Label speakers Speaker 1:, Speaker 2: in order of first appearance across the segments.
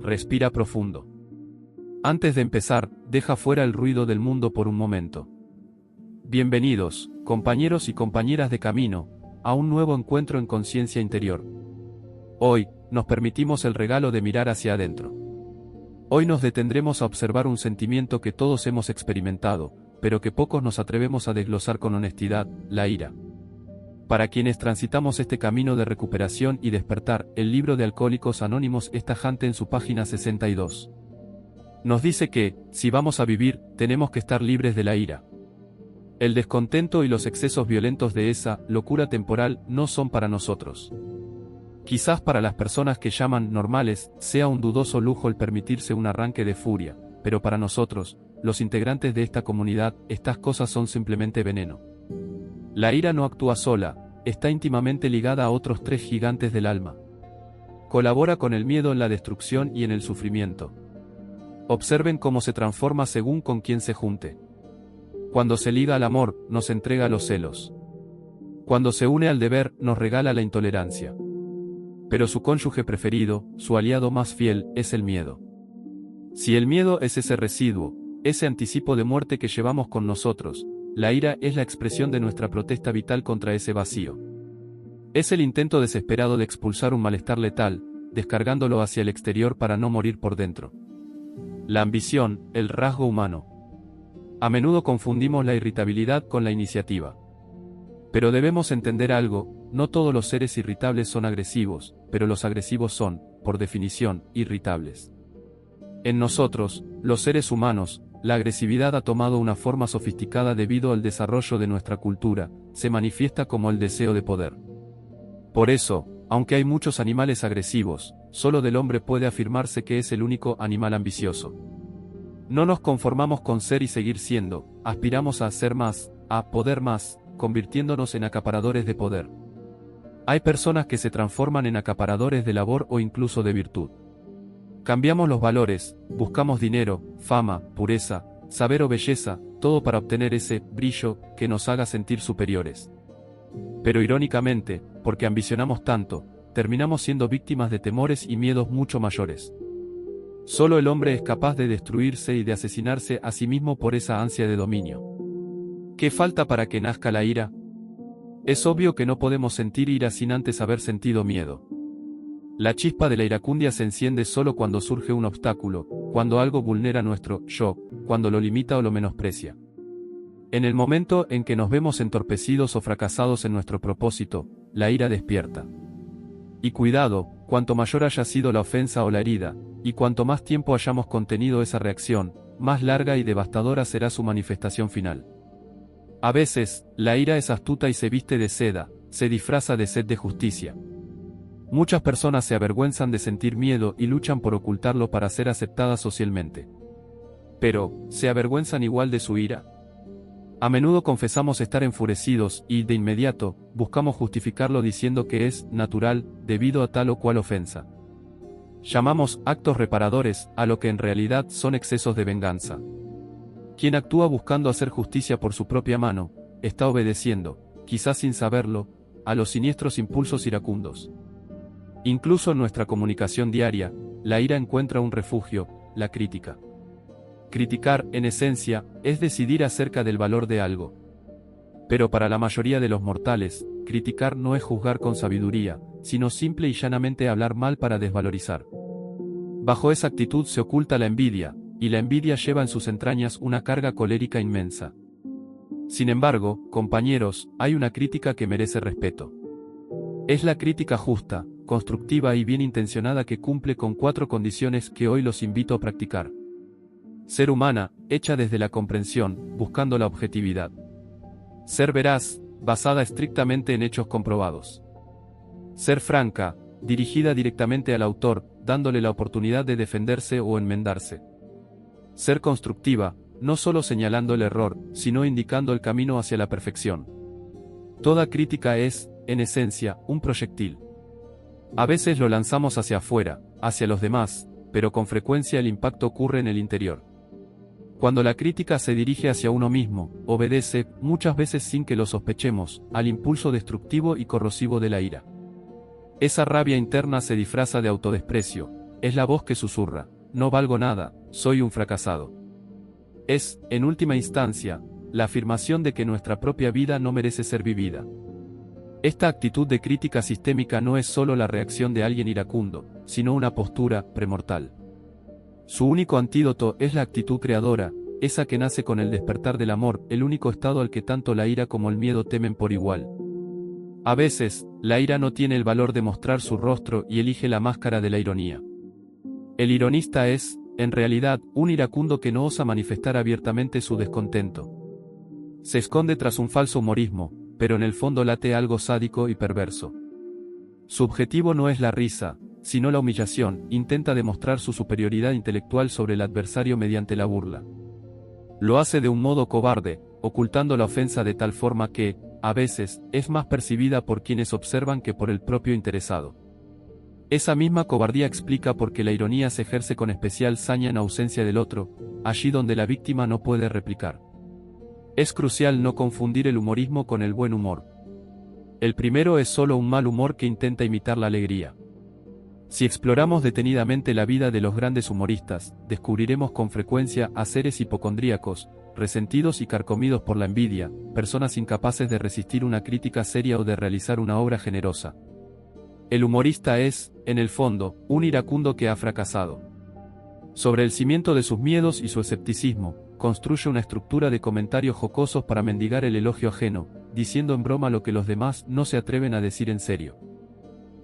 Speaker 1: respira profundo. Antes de empezar, deja fuera el ruido del mundo por un momento. Bienvenidos, compañeros y compañeras de camino, a un nuevo encuentro en conciencia interior. Hoy, nos permitimos el regalo de mirar hacia adentro. Hoy nos detendremos a observar un sentimiento que todos hemos experimentado, pero que pocos nos atrevemos a desglosar con honestidad: la ira. Para quienes transitamos este camino de recuperación y despertar, el libro de Alcohólicos Anónimos es tajante en su página 62. Nos dice que, si vamos a vivir, tenemos que estar libres de la ira. El descontento y los excesos violentos de esa locura temporal no son para nosotros. Quizás para las personas que llaman normales, sea un dudoso lujo el permitirse un arranque de furia, pero para nosotros, los integrantes de esta comunidad, estas cosas son simplemente veneno. La ira no actúa sola, está íntimamente ligada a otros tres gigantes del alma. Colabora con el miedo en la destrucción y en el sufrimiento. Observen cómo se transforma según con quién se junte. Cuando se liga al amor, nos entrega los celos. Cuando se une al deber, nos regala la intolerancia. Pero su cónyuge preferido, su aliado más fiel, es el miedo. Si el miedo es ese residuo, ese anticipo de muerte que llevamos con nosotros, la ira es la expresión de nuestra protesta vital contra ese vacío. Es el intento desesperado de expulsar un malestar letal, descargándolo hacia el exterior para no morir por dentro. La ambición, el rasgo humano. A menudo confundimos la irritabilidad con la iniciativa. Pero debemos entender algo: no todos los seres irritables son agresivos, pero los agresivos son, por definición, irritables. En nosotros, los seres humanos, la agresividad ha tomado una forma sofisticada debido al desarrollo de nuestra cultura, se manifiesta como el deseo de poder. Por eso, aunque hay muchos animales agresivos, solo del hombre puede afirmarse que es el único animal ambicioso. No nos conformamos con ser y seguir siendo, aspiramos a ser más, a poder más, convirtiéndonos en acaparadores de poder. Hay personas que se transforman en acaparadores de labor o incluso de virtud. Cambiamos los valores, buscamos dinero, fama, pureza, saber o belleza, todo para obtener ese brillo que nos haga sentir superiores. Pero irónicamente, porque ambicionamos tanto, terminamos siendo víctimas de temores y miedos mucho mayores. Solo el hombre es capaz de destruirse y de asesinarse a sí mismo por esa ansia de dominio. ¿Qué falta para que nazca la ira? Es obvio que no podemos sentir ira sin antes haber sentido miedo. La chispa de la iracundia se enciende solo cuando surge un obstáculo, cuando algo vulnera nuestro yo, cuando lo limita o lo menosprecia. En el momento en que nos vemos entorpecidos o fracasados en nuestro propósito, la ira despierta. Y cuidado, cuanto mayor haya sido la ofensa o la herida, y cuanto más tiempo hayamos contenido esa reacción, más larga y devastadora será su manifestación final. A veces, la ira es astuta y se viste de seda, se disfraza de sed de justicia. Muchas personas se avergüenzan de sentir miedo y luchan por ocultarlo para ser aceptadas socialmente. Pero, ¿se avergüenzan igual de su ira? A menudo confesamos estar enfurecidos y, de inmediato, buscamos justificarlo diciendo que es natural, debido a tal o cual ofensa. Llamamos actos reparadores a lo que en realidad son excesos de venganza. Quien actúa buscando hacer justicia por su propia mano, está obedeciendo, quizás sin saberlo, a los siniestros impulsos iracundos. Incluso en nuestra comunicación diaria, la ira encuentra un refugio: la crítica. Criticar, en esencia, es decidir acerca del valor de algo. Pero para la mayoría de los mortales, criticar no es juzgar con sabiduría, sino simple y llanamente hablar mal para desvalorizar. Bajo esa actitud se oculta la envidia, y la envidia lleva en sus entrañas una carga colérica inmensa. Sin embargo, compañeros, hay una crítica que merece respeto. Es la crítica justa, constructiva y bien intencionada que cumple con 4 condiciones que hoy los invito a practicar. Ser humana, hecha desde la comprensión, buscando la objetividad. Ser veraz, basada estrictamente en hechos comprobados. Ser franca, dirigida directamente al autor, dándole la oportunidad de defenderse o enmendarse. Ser constructiva, no solo señalando el error, sino indicando el camino hacia la perfección. Toda crítica es, en esencia, un proyectil. A veces lo lanzamos hacia afuera, hacia los demás, pero con frecuencia el impacto ocurre en el interior. Cuando la crítica se dirige hacia uno mismo, obedece, muchas veces sin que lo sospechemos, al impulso destructivo y corrosivo de la ira. Esa rabia interna se disfraza de autodesprecio, es la voz que susurra: no valgo nada, soy un fracasado. Es, en última instancia, la afirmación de que nuestra propia vida no merece ser vivida. Esta actitud de crítica sistémica no es solo la reacción de alguien iracundo, sino una postura premortal. Su único antídoto es la actitud creadora, esa que nace con el despertar del amor, el único estado al que tanto la ira como el miedo temen por igual. A veces, la ira no tiene el valor de mostrar su rostro y elige la máscara de la ironía. El ironista es, en realidad, un iracundo que no osa manifestar abiertamente su descontento. Se esconde tras un falso humorismo, pero en el fondo late algo sádico y perverso. Su objetivo no es la risa, sino la humillación. Intenta demostrar su superioridad intelectual sobre el adversario mediante la burla. Lo hace de un modo cobarde, ocultando la ofensa de tal forma que, a veces, es más percibida por quienes observan que por el propio interesado. Esa misma cobardía explica por qué la ironía se ejerce con especial saña en ausencia del otro, allí donde la víctima no puede replicar. Es crucial no confundir el humorismo con el buen humor. El primero es solo un mal humor que intenta imitar la alegría. Si exploramos detenidamente la vida de los grandes humoristas, descubriremos con frecuencia a seres hipocondríacos, resentidos y carcomidos por la envidia, personas incapaces de resistir una crítica seria o de realizar una obra generosa. El humorista es, en el fondo, un iracundo que ha fracasado. Sobre el cimiento de sus miedos y su escepticismo, construye una estructura de comentarios jocosos para mendigar el elogio ajeno, diciendo en broma lo que los demás no se atreven a decir en serio.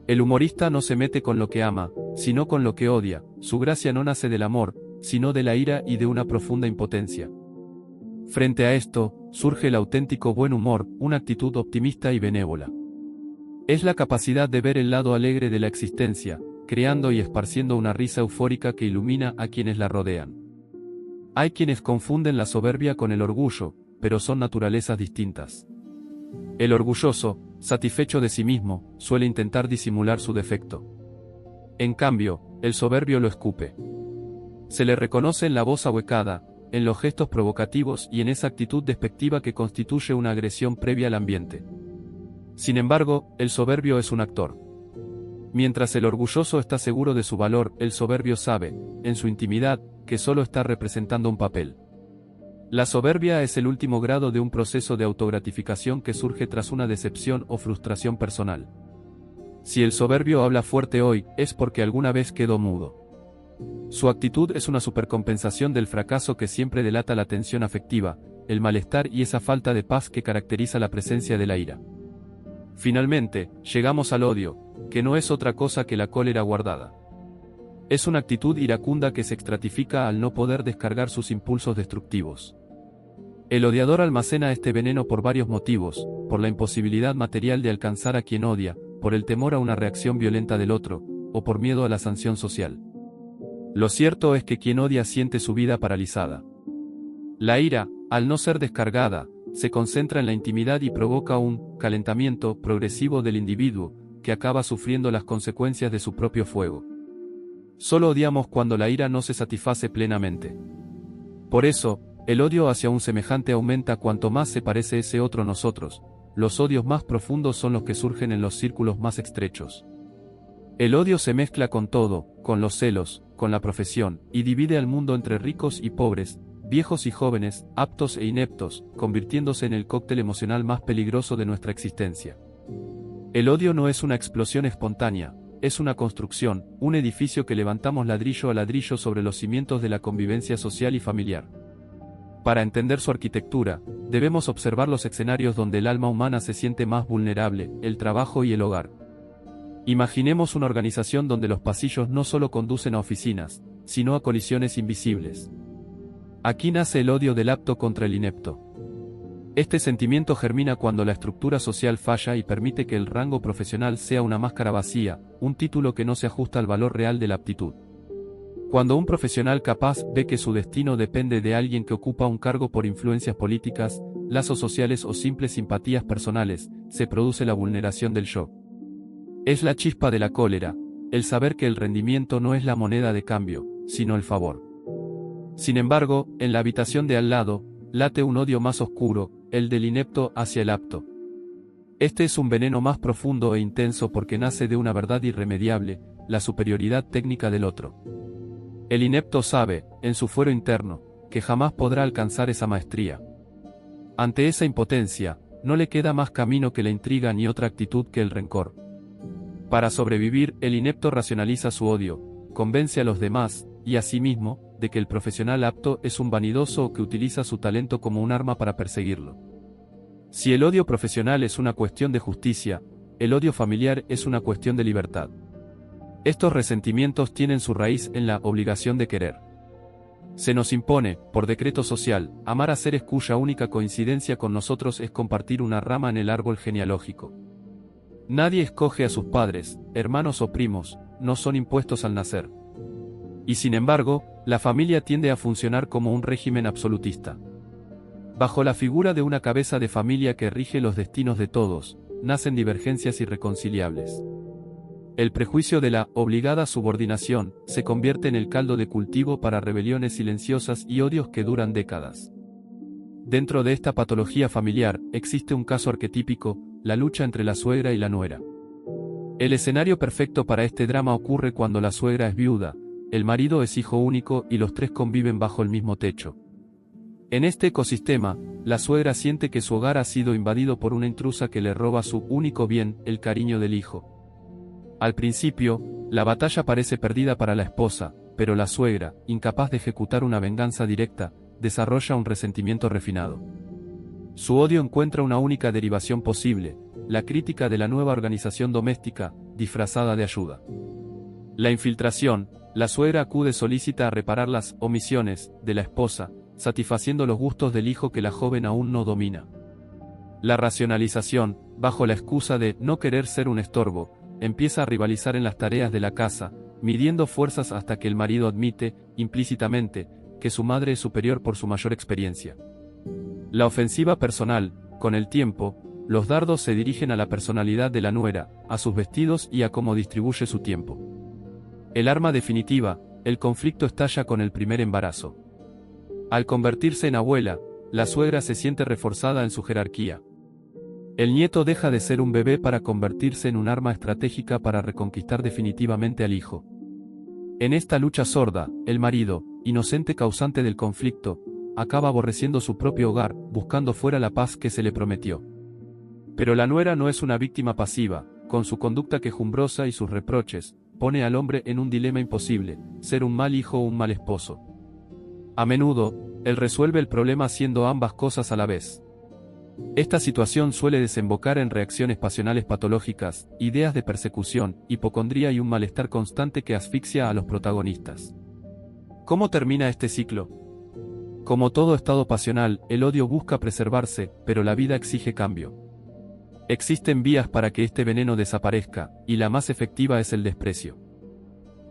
Speaker 1: El humorista no se mete con lo que ama, sino con lo que odia. Su gracia no nace del amor, sino de la ira y de una profunda impotencia. Frente a esto, surge el auténtico buen humor, una actitud optimista y benévola. Es la capacidad de ver el lado alegre de la existencia, creando y esparciendo una risa eufórica que ilumina a quienes la rodean. Hay quienes confunden la soberbia con el orgullo, pero son naturalezas distintas. El orgulloso, satisfecho de sí mismo, suele intentar disimular su defecto. En cambio, el soberbio lo escupe. Se le reconoce en la voz ahuecada, en los gestos provocativos y en esa actitud despectiva que constituye una agresión previa al ambiente. Sin embargo, el soberbio es un actor. Mientras el orgulloso está seguro de su valor, el soberbio sabe, en su intimidad, que solo está representando un papel. La soberbia es el último grado de un proceso de autogratificación que surge tras una decepción o frustración personal. Si el soberbio habla fuerte hoy, es porque alguna vez quedó mudo. Su actitud es una supercompensación del fracaso que siempre delata la tensión afectiva, el malestar y esa falta de paz que caracteriza la presencia de la ira. Finalmente, llegamos al odio, que no es otra cosa que la cólera guardada. Es una actitud iracunda que se estratifica al no poder descargar sus impulsos destructivos. El odiador almacena este veneno por varios motivos: por la imposibilidad material de alcanzar a quien odia, por el temor a una reacción violenta del otro, o por miedo a la sanción social. Lo cierto es que quien odia siente su vida paralizada. La ira, al no ser descargada, se concentra en la intimidad y provoca un calentamiento progresivo del individuo, que acaba sufriendo las consecuencias de su propio fuego. Solo odiamos cuando la ira no se satisface plenamente. Por eso, el odio hacia un semejante aumenta cuanto más se parece ese otro a nosotros. Los odios más profundos son los que surgen en los círculos más estrechos. El odio se mezcla con todo, con los celos, con la profesión, y divide al mundo entre ricos y pobres, viejos y jóvenes, aptos e ineptos, convirtiéndose en el cóctel emocional más peligroso de nuestra existencia. El odio no es una explosión espontánea, es una construcción, un edificio que levantamos ladrillo a ladrillo sobre los cimientos de la convivencia social y familiar. Para entender su arquitectura, debemos observar los escenarios donde el alma humana se siente más vulnerable: el trabajo y el hogar. Imaginemos una organización donde los pasillos no solo conducen a oficinas, sino a colisiones invisibles. Aquí nace el odio del apto contra el inepto. Este sentimiento germina cuando la estructura social falla y permite que el rango profesional sea una máscara vacía, un título que no se ajusta al valor real de la aptitud. Cuando un profesional capaz ve que su destino depende de alguien que ocupa un cargo por influencias políticas, lazos sociales o simples simpatías personales, se produce la vulneración del yo. Es la chispa de la cólera, el saber que el rendimiento no es la moneda de cambio, sino el favor. Sin embargo, en la habitación de al lado, late un odio más oscuro, el del inepto hacia el apto. Este es un veneno más profundo e intenso porque nace de una verdad irremediable: la superioridad técnica del otro. El inepto sabe, en su fuero interno, que jamás podrá alcanzar esa maestría. Ante esa impotencia, no le queda más camino que la intriga ni otra actitud que el rencor. Para sobrevivir, el inepto racionaliza su odio, convence a los demás, y a sí mismo, de que el profesional apto es un vanidoso o que utiliza su talento como un arma para perseguirlo. Si el odio profesional es una cuestión de justicia, el odio familiar es una cuestión de libertad. Estos resentimientos tienen su raíz en la obligación de querer. Se nos impone, por decreto social, amar a seres cuya única coincidencia con nosotros es compartir una rama en el árbol genealógico. Nadie escoge a sus padres, hermanos o primos, no son impuestos al nacer. Y sin embargo, la familia tiende a funcionar como un régimen absolutista. Bajo la figura de una cabeza de familia que rige los destinos de todos, nacen divergencias irreconciliables. El prejuicio de la obligada subordinación se convierte en el caldo de cultivo para rebeliones silenciosas y odios que duran décadas. Dentro de esta patología familiar, existe un caso arquetípico, la lucha entre la suegra y la nuera. El escenario perfecto para este drama ocurre cuando la suegra es viuda, el marido es hijo único y los tres conviven bajo el mismo techo. En este ecosistema, la suegra siente que su hogar ha sido invadido por una intrusa que le roba su único bien, el cariño del hijo. Al principio, la batalla parece perdida para la esposa, pero la suegra, incapaz de ejecutar una venganza directa, desarrolla un resentimiento refinado. Su odio encuentra una única derivación posible, la crítica de la nueva organización doméstica, disfrazada de ayuda. La infiltración, la suegra acude solícita a reparar las omisiones de la esposa, satisfaciendo los gustos del hijo que la joven aún no domina. La racionalización, bajo la excusa de no querer ser un estorbo, empieza a rivalizar en las tareas de la casa, midiendo fuerzas hasta que el marido admite, implícitamente, que su madre es superior por su mayor experiencia. La ofensiva personal, con el tiempo, los dardos se dirigen a la personalidad de la nuera, a sus vestidos y a cómo distribuye su tiempo. El arma definitiva, el conflicto estalla con el primer embarazo. Al convertirse en abuela, la suegra se siente reforzada en su jerarquía. El nieto deja de ser un bebé para convertirse en un arma estratégica para reconquistar definitivamente al hijo. En esta lucha sorda, el marido, inocente causante del conflicto, acaba aborreciendo su propio hogar, buscando fuera la paz que se le prometió. Pero la nuera no es una víctima pasiva, con su conducta quejumbrosa y sus reproches, pone al hombre en un dilema imposible, ser un mal hijo o un mal esposo. A menudo, él resuelve el problema haciendo ambas cosas a la vez. Esta situación suele desembocar en reacciones pasionales patológicas, ideas de persecución, hipocondría y un malestar constante que asfixia a los protagonistas. ¿Cómo termina este ciclo? Como todo estado pasional, el odio busca preservarse, pero la vida exige cambio. Existen vías para que este veneno desaparezca, y la más efectiva es el desprecio.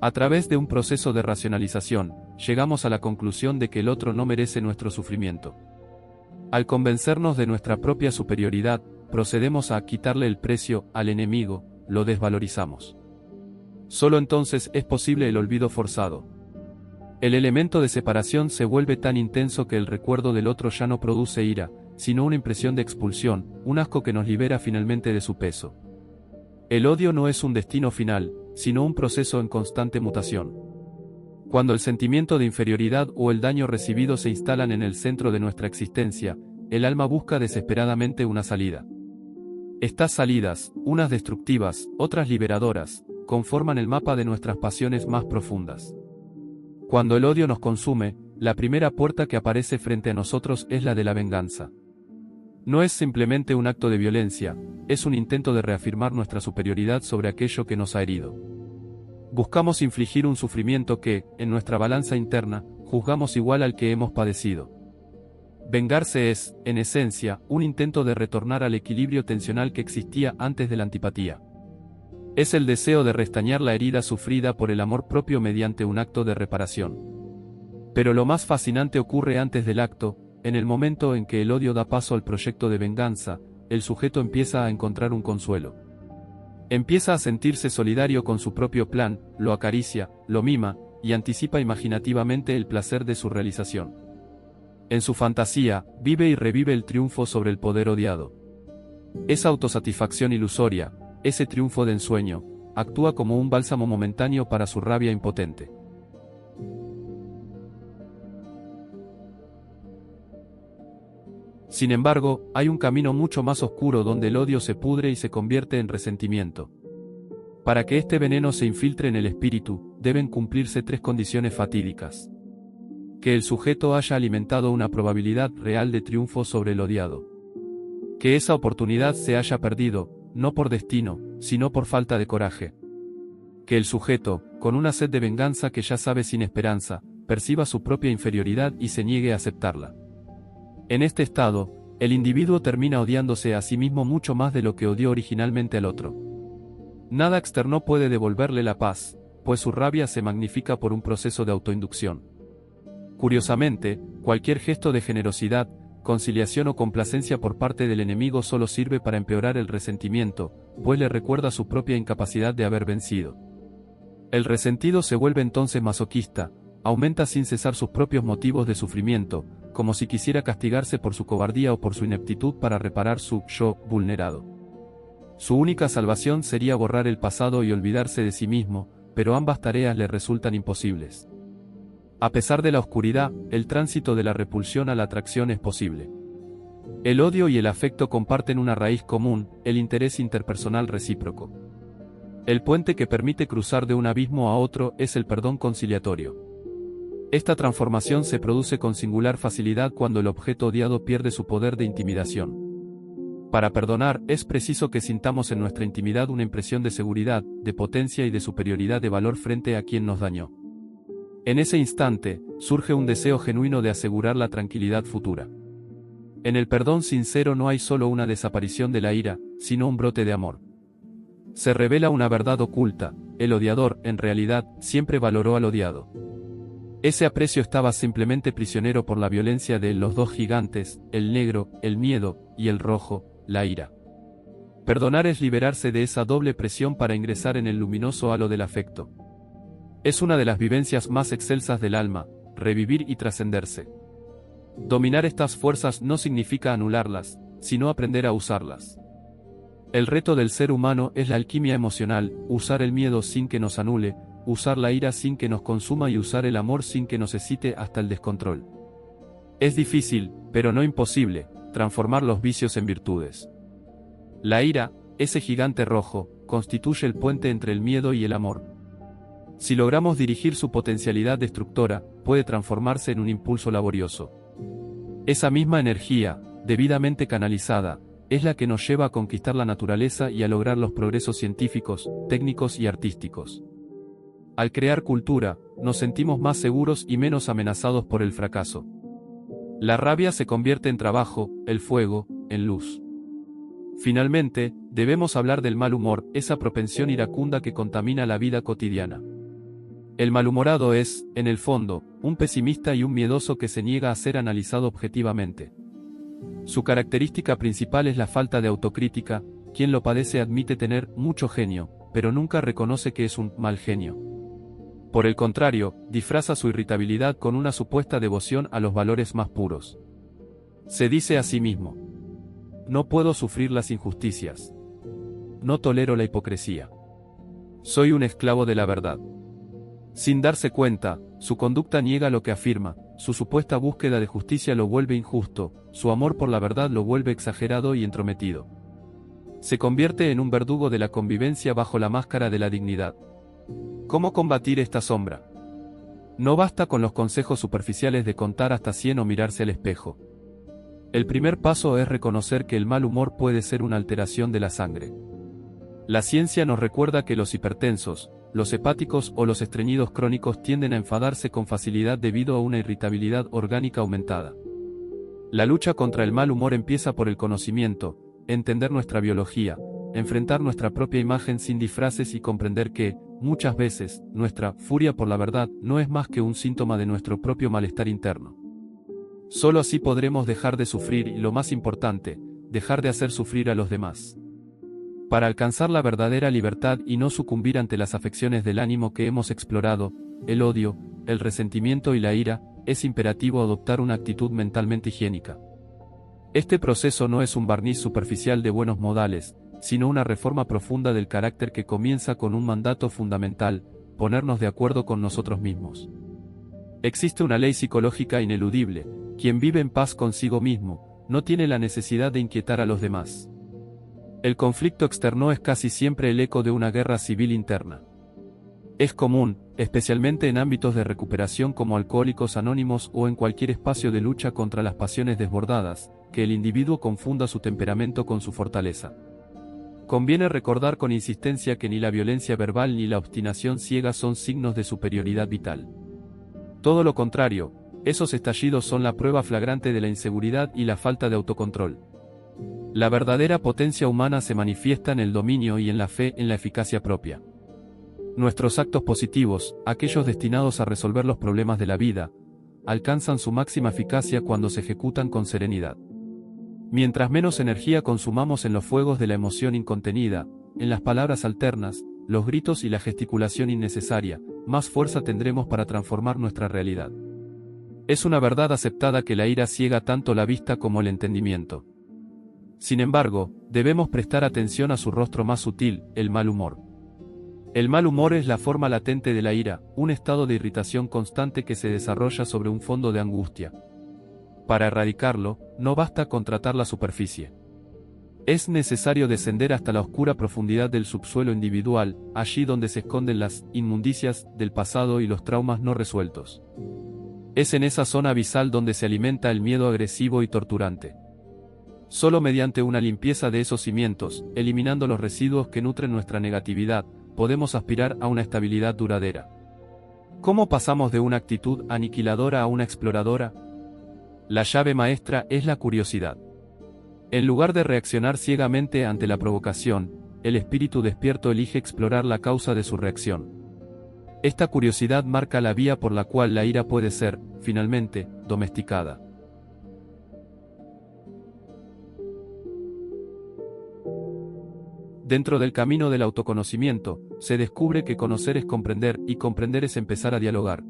Speaker 1: A través de un proceso de racionalización, llegamos a la conclusión de que el otro no merece nuestro sufrimiento. Al convencernos de nuestra propia superioridad, procedemos a quitarle el precio al enemigo, lo desvalorizamos. Solo entonces es posible el olvido forzado. El elemento de separación se vuelve tan intenso que el recuerdo del otro ya no produce ira, sino una impresión de expulsión, un asco que nos libera finalmente de su peso. El odio no es un destino final, sino un proceso en constante mutación. Cuando el sentimiento de inferioridad o el daño recibido se instalan en el centro de nuestra existencia, el alma busca desesperadamente una salida. Estas salidas, unas destructivas, otras liberadoras, conforman el mapa de nuestras pasiones más profundas. Cuando el odio nos consume, la primera puerta que aparece frente a nosotros es la de la venganza. No es simplemente un acto de violencia, es un intento de reafirmar nuestra superioridad sobre aquello que nos ha herido. Buscamos infligir un sufrimiento que, en nuestra balanza interna, juzgamos igual al que hemos padecido. Vengarse es, en esencia, un intento de retornar al equilibrio tensional que existía antes de la antipatía. Es el deseo de restañar la herida sufrida por el amor propio mediante un acto de reparación. Pero lo más fascinante ocurre antes del acto, en el momento en que el odio da paso al proyecto de venganza, el sujeto empieza a encontrar un consuelo. Empieza a sentirse solidario con su propio plan, lo acaricia, lo mima, y anticipa imaginativamente el placer de su realización. En su fantasía, vive y revive el triunfo sobre el poder odiado. Esa autosatisfacción ilusoria, ese triunfo de ensueño, actúa como un bálsamo momentáneo para su rabia impotente. Sin embargo, hay un camino mucho más oscuro donde el odio se pudre y se convierte en resentimiento. Para que este veneno se infiltre en el espíritu, deben cumplirse 3 condiciones fatídicas. Que el sujeto haya alimentado una probabilidad real de triunfo sobre el odiado. Que esa oportunidad se haya perdido, no por destino, sino por falta de coraje. Que el sujeto, con una sed de venganza que ya sabe sin esperanza, perciba su propia inferioridad y se niegue a aceptarla. En este estado, el individuo termina odiándose a sí mismo mucho más de lo que odió originalmente al otro. Nada externo puede devolverle la paz, pues su rabia se magnifica por un proceso de autoinducción. Curiosamente, cualquier gesto de generosidad, conciliación o complacencia por parte del enemigo solo sirve para empeorar el resentimiento, pues le recuerda su propia incapacidad de haber vencido. El resentido se vuelve entonces masoquista, aumenta sin cesar sus propios motivos de sufrimiento, como si quisiera castigarse por su cobardía o por su ineptitud para reparar su yo vulnerado. Su única salvación sería borrar el pasado y olvidarse de sí mismo, pero ambas tareas le resultan imposibles. A pesar de la oscuridad, el tránsito de la repulsión a la atracción es posible. El odio y el afecto comparten una raíz común, el interés interpersonal recíproco. El puente que permite cruzar de un abismo a otro es el perdón conciliatorio. Esta transformación se produce con singular facilidad cuando el objeto odiado pierde su poder de intimidación. Para perdonar, es preciso que sintamos en nuestra intimidad una impresión de seguridad, de potencia y de superioridad de valor frente a quien nos dañó. En ese instante, surge un deseo genuino de asegurar la tranquilidad futura. En el perdón sincero no hay solo una desaparición de la ira, sino un brote de amor. Se revela una verdad oculta: el odiador, en realidad, siempre valoró al odiado. Ese aprecio estaba simplemente prisionero por la violencia de los 2 gigantes, el negro, el miedo, y el rojo, la ira. Perdonar es liberarse de esa doble presión para ingresar en el luminoso halo del afecto. Es una de las vivencias más excelsas del alma, revivir y trascenderse. Dominar estas fuerzas no significa anularlas, sino aprender a usarlas. El reto del ser humano es la alquimia emocional, usar el miedo sin que nos anule, usar la ira sin que nos consuma y usar el amor sin que nos excite hasta el descontrol. Es difícil, pero no imposible, transformar los vicios en virtudes. La ira, ese gigante rojo, constituye el puente entre el miedo y el amor. Si logramos dirigir su potencialidad destructora, puede transformarse en un impulso laborioso. Esa misma energía, debidamente canalizada, es la que nos lleva a conquistar la naturaleza y a lograr los progresos científicos, técnicos y artísticos. Al crear cultura, nos sentimos más seguros y menos amenazados por el fracaso. La rabia se convierte en trabajo, el fuego, en luz. Finalmente, debemos hablar del mal humor, esa propensión iracunda que contamina la vida cotidiana. El malhumorado es, en el fondo, un pesimista y un miedoso que se niega a ser analizado objetivamente. Su característica principal es la falta de autocrítica. Quien lo padece admite tener mucho genio, pero nunca reconoce que es un mal genio. Por el contrario, disfraza su irritabilidad con una supuesta devoción a los valores más puros. Se dice a sí mismo: no puedo sufrir las injusticias. No tolero la hipocresía. Soy un esclavo de la verdad. Sin darse cuenta, su conducta niega lo que afirma, su supuesta búsqueda de justicia lo vuelve injusto, su amor por la verdad lo vuelve exagerado y entrometido. Se convierte en un verdugo de la convivencia bajo la máscara de la dignidad. ¿Cómo combatir esta sombra? No basta con los consejos superficiales de contar hasta 100 o mirarse al espejo. El primer paso es reconocer que el mal humor puede ser una alteración de la sangre. La ciencia nos recuerda que los hipertensos, los hepáticos o los estreñidos crónicos tienden a enfadarse con facilidad debido a una irritabilidad orgánica aumentada. La lucha contra el mal humor empieza por el conocimiento, entender nuestra biología, enfrentar nuestra propia imagen sin disfraces y comprender que, muchas veces, nuestra furia por la verdad no es más que un síntoma de nuestro propio malestar interno. Solo así podremos dejar de sufrir y, lo más importante, dejar de hacer sufrir a los demás. Para alcanzar la verdadera libertad y no sucumbir ante las afecciones del ánimo que hemos explorado, el odio, el resentimiento y la ira, es imperativo adoptar una actitud mentalmente higiénica. Este proceso no es un barniz superficial de buenos modales, sino una reforma profunda del carácter que comienza con un mandato fundamental: ponernos de acuerdo con nosotros mismos. Existe una ley psicológica ineludible: quien vive en paz consigo mismo, no tiene la necesidad de inquietar a los demás. El conflicto externo es casi siempre el eco de una guerra civil interna. Es común, especialmente en ámbitos de recuperación como Alcohólicos Anónimos o en cualquier espacio de lucha contra las pasiones desbordadas, que el individuo confunda su temperamento con su fortaleza. Conviene recordar con insistencia que ni la violencia verbal ni la obstinación ciega son signos de superioridad vital. Todo lo contrario, esos estallidos son la prueba flagrante de la inseguridad y la falta de autocontrol. La verdadera potencia humana se manifiesta en el dominio y en la fe en la eficacia propia. Nuestros actos positivos, aquellos destinados a resolver los problemas de la vida, alcanzan su máxima eficacia cuando se ejecutan con serenidad. Mientras menos energía consumamos en los fuegos de la emoción incontenida, en las palabras alternas, los gritos y la gesticulación innecesaria, más fuerza tendremos para transformar nuestra realidad. Es una verdad aceptada que la ira ciega tanto la vista como el entendimiento. Sin embargo, debemos prestar atención a su rostro más sutil, el mal humor. El mal humor es la forma latente de la ira, un estado de irritación constante que se desarrolla sobre un fondo de angustia. Para erradicarlo, no basta con tratar la superficie. Es necesario descender hasta la oscura profundidad del subsuelo individual, allí donde se esconden las inmundicias del pasado y los traumas no resueltos. Es en esa zona abisal donde se alimenta el miedo agresivo y torturante. Solo mediante una limpieza de esos cimientos, eliminando los residuos que nutren nuestra negatividad, podemos aspirar a una estabilidad duradera. ¿Cómo pasamos de una actitud aniquiladora a una exploradora? La llave maestra es la curiosidad. En lugar de reaccionar ciegamente ante la provocación, el espíritu despierto elige explorar la causa de su reacción. Esta curiosidad marca la vía por la cual la ira puede ser, finalmente, domesticada. Dentro del camino del autoconocimiento, se descubre que conocer es comprender y comprender es empezar a dialogar.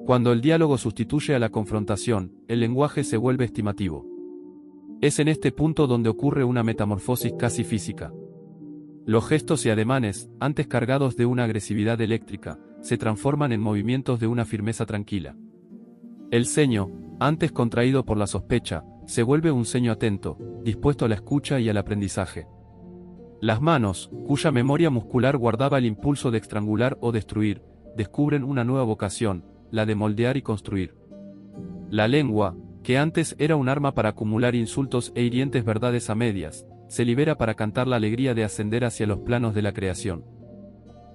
Speaker 1: Cuando el diálogo sustituye a la confrontación, el lenguaje se vuelve estimativo. Es en este punto donde ocurre una metamorfosis casi física. Los gestos y ademanes, antes cargados de una agresividad eléctrica, se transforman en movimientos de una firmeza tranquila. El ceño, antes contraído por la sospecha, se vuelve un ceño atento, dispuesto a la escucha y al aprendizaje. Las manos, cuya memoria muscular guardaba el impulso de estrangular o destruir, descubren una nueva vocación, la de moldear y construir. La lengua, que antes era un arma para acumular insultos e hirientes verdades a medias, se libera para cantar la alegría de ascender hacia los planos de la creación.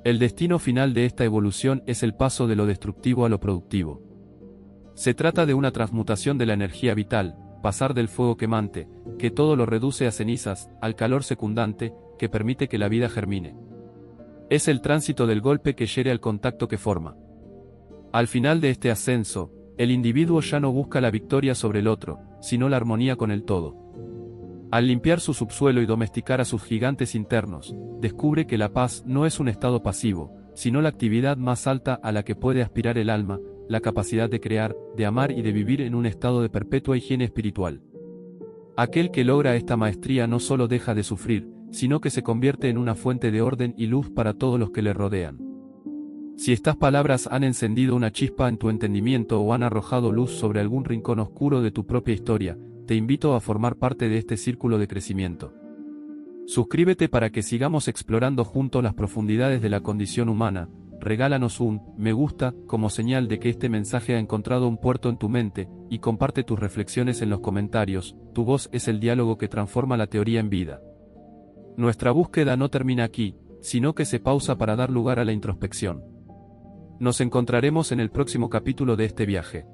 Speaker 1: El destino final de esta evolución es el paso de lo destructivo a lo productivo. Se trata de una transmutación de la energía vital, pasar del fuego quemante, que todo lo reduce a cenizas, al calor secundante, que permite que la vida germine. Es el tránsito del golpe que hiere al contacto que forma. Al final de este ascenso, el individuo ya no busca la victoria sobre el otro, sino la armonía con el todo. Al limpiar su subsuelo y domesticar a sus gigantes internos, descubre que la paz no es un estado pasivo, sino la actividad más alta a la que puede aspirar el alma, la capacidad de crear, de amar y de vivir en un estado de perpetua higiene espiritual. Aquel que logra esta maestría no solo deja de sufrir, sino que se convierte en una fuente de orden y luz para todos los que le rodean. Si estas palabras han encendido una chispa en tu entendimiento o han arrojado luz sobre algún rincón oscuro de tu propia historia, te invito a formar parte de este círculo de crecimiento. Suscríbete para que sigamos explorando juntos las profundidades de la condición humana. Regálanos un me gusta como señal de que este mensaje ha encontrado un puerto en tu mente, y comparte tus reflexiones en los comentarios. Tu voz es el diálogo que transforma la teoría en vida. Nuestra búsqueda no termina aquí, sino que se pausa para dar lugar a la introspección. Nos encontraremos en el próximo capítulo de este viaje.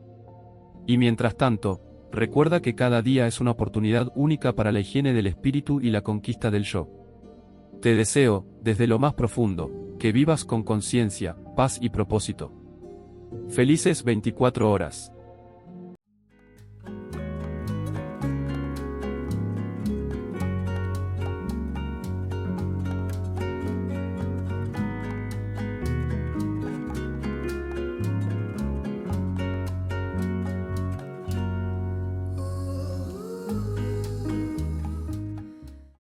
Speaker 1: Y mientras tanto, recuerda que cada día es una oportunidad única para la higiene del espíritu y la conquista del yo. Te deseo, desde lo más profundo, que vivas con conciencia, paz y propósito. Felices 24 horas.